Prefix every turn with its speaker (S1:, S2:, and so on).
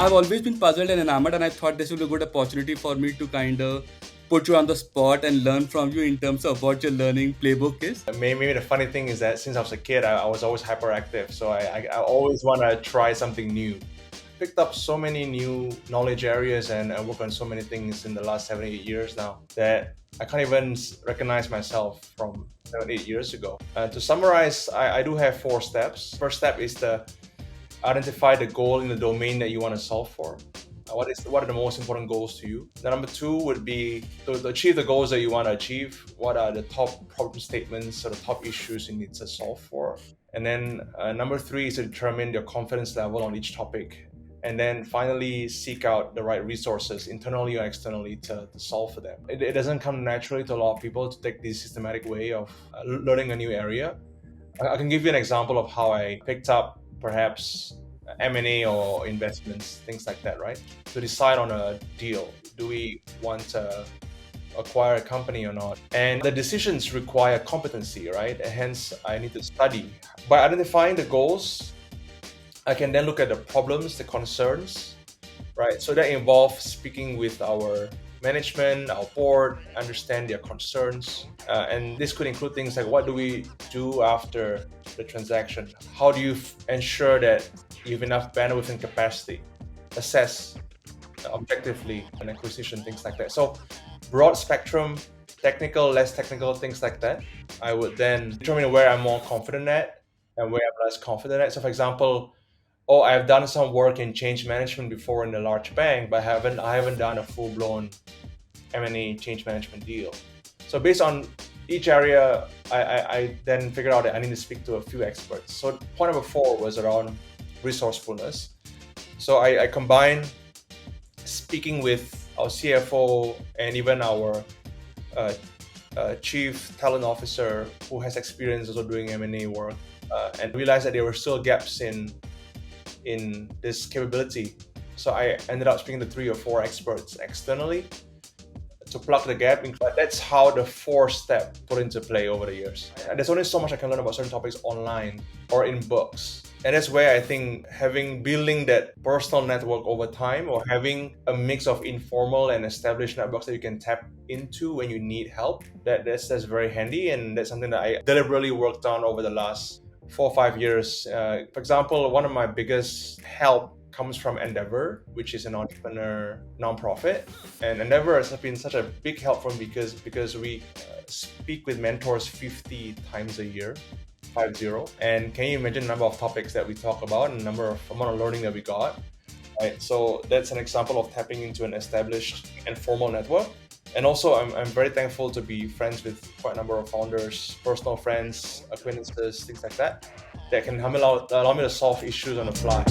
S1: I've always been puzzled and enamored, and I thought this would be a good opportunity for me to kind of put you on the spot and learn from you in terms of what your learning playbook is.
S2: Maybe the funny thing is that since I was a kid, I was always hyperactive. So I always want to try something new. Picked up so many new knowledge areas and work on so many things in the last 7, 8 years now that I can't even recognize myself from 7, 8 years ago. To summarize, I do have 4 steps. First step is to identify the goal in the domain that you want to solve for. What are the most important goals to you? The number 2 would be to achieve the goals that you want to achieve. What are the top problem statements or the top issues you need to solve for? And then number 3 is to determine your confidence level on each topic. And then finally, seek out the right resources, internally or externally, to solve for them. It doesn't come naturally to a lot of people to take this systematic way of learning a new area. I can give you an example of how I picked up perhaps M&A or investments, things like that, right? To decide on a deal. Do we want to acquire a company or not? And the decisions require competency, right? And hence, I need to study. By identifying the goals, I can then look at the problems, the concerns, right? So that involves speaking with our management, our board, understand their concerns. And this could include things like, what do we do after the transaction? How do you ensure that you have enough bandwidth and capacity? Assess objectively an acquisition, things like that. So broad spectrum, technical, less technical, things like that. I would then determine where I'm more confident at and where I'm less confident at. So for example, I've done some work in change management before in a large bank, but I haven't done a full-blown M&A change management deal. So based on each area, I then figured out that I need to speak to a few experts. So point number 4 was around resourcefulness. So I combine speaking with our CFO and even our chief talent officer who has experience also doing M&A work, and realized that there were still gaps in this capability. So I ended up speaking to 3 or 4 experts externally to plug the gap. But that's how the 4-step put into play over the years. And there's only so much I can learn about certain topics online or in books. And that's where I think building that personal network over time, or having a mix of informal and established networks that you can tap into when you need help, that's very handy. And that's something that I deliberately worked on over the last 4 or 5 years. For example, one of my biggest help comes from Endeavor, which is an entrepreneur nonprofit. And Endeavor has been such a big help for me because we speak with mentors 50 times a year, 50. And can you imagine the number of topics that we talk about and the amount of learning that we got? Right. So that's an example of tapping into an established and formal network. And also, I'm very thankful to be friends with quite a number of founders, personal friends, acquaintances, things like that can allow me to solve issues on the fly.